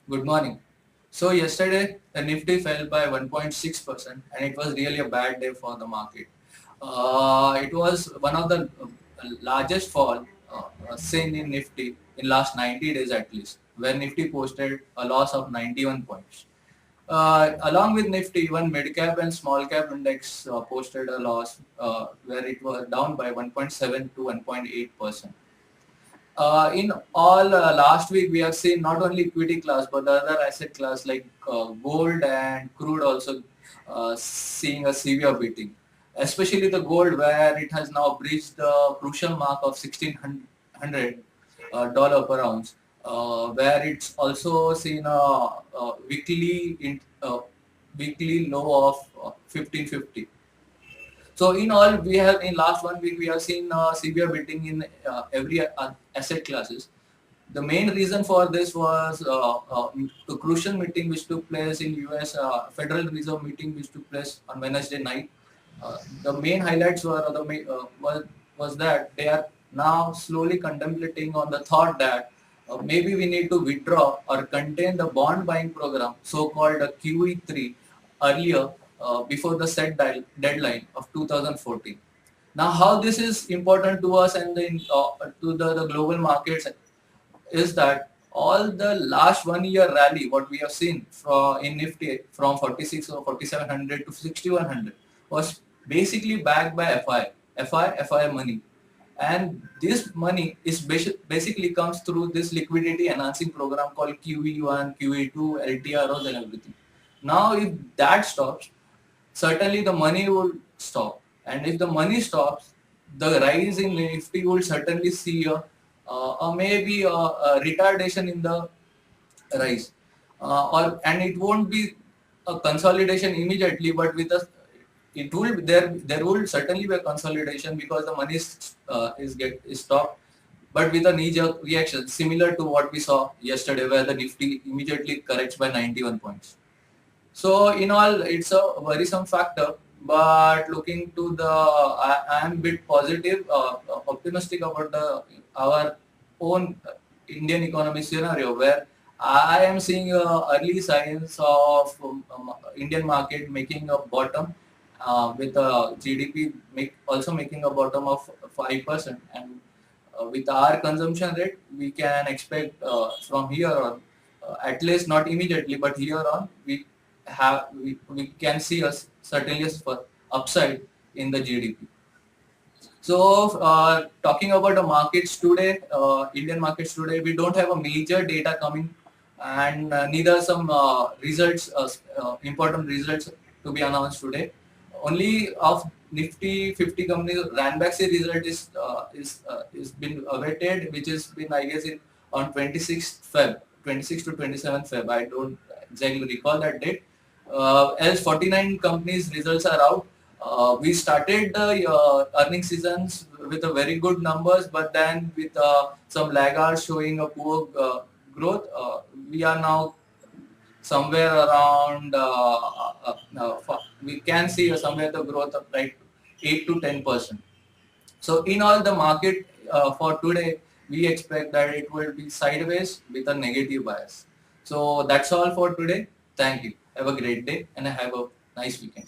Good morning. So yesterday the Nifty fell by 1.6% and it was really a bad day for the market. It was one of the largest fall seen in Nifty in last 90 days at least, where Nifty posted a loss of 91 points. Along with Nifty, even mid-cap and small-cap index posted a loss where it was down by 1.7 to 1.8%. In all last week we have seen not only equity class but the other asset class like gold and crude also seeing a severe beating, especially the gold where it has now breached the crucial mark of 1600 dollar per ounce, where it's also seen a weekly low of 1550. So in all, we have in last 1 week we have seen severe beating in every asset classes. The main reason for this was the crucial meeting which took place in US Federal Reserve meeting which took place on Wednesday night. The main highlights were was that they are now slowly contemplating on the thought that maybe we need to withdraw or contain the bond buying program, so-called QE3, earlier before the set deadline of 2014. Now, how this is important to us and to the global markets is that all the last 1 year rally, what we have seen in Nifty from 46 or 4700 to 6100 was basically backed by FI money. And this money is basically comes through this liquidity enhancing program called QE1, QE2, LTROs and everything. Now, if that stops, certainly the money will stop. And if the money stops, the rise in Nifty will certainly see maybe a retardation in the rise. And it won't be a consolidation immediately, but with a it will there will certainly be a consolidation because the money is stopped, but with a knee-jerk reaction similar to what we saw yesterday, where the Nifty immediately corrects by 91 points. So in all, it's a worrisome factor, but looking to I am a bit positive, optimistic about our own Indian economy scenario, where I am seeing early signs of Indian market making a bottom, with GDP also making a bottom of 5%, and with our consumption rate, we can expect from here on, at least not immediately, but here on, we can see certainly a upside in the GDP. So talking about the markets today, Indian markets today, we don't have a major data coming, and neither some important results to be announced today. Only of Nifty 50 companies, Ranbaxy result is been awaited, which has been, I guess, on 26th Feb, 26 to 27th Feb. I don't exactly recall that date. As 49 companies results are out. We started the earnings seasons with a very good numbers, but then with some laggards showing a poor growth, we are now somewhere around, we can see somewhere the growth of like 8 to 10%. So in all, the market for today, we expect that it will be sideways with a negative bias. So that's all for today. Thank you. Have a great day and have a nice weekend.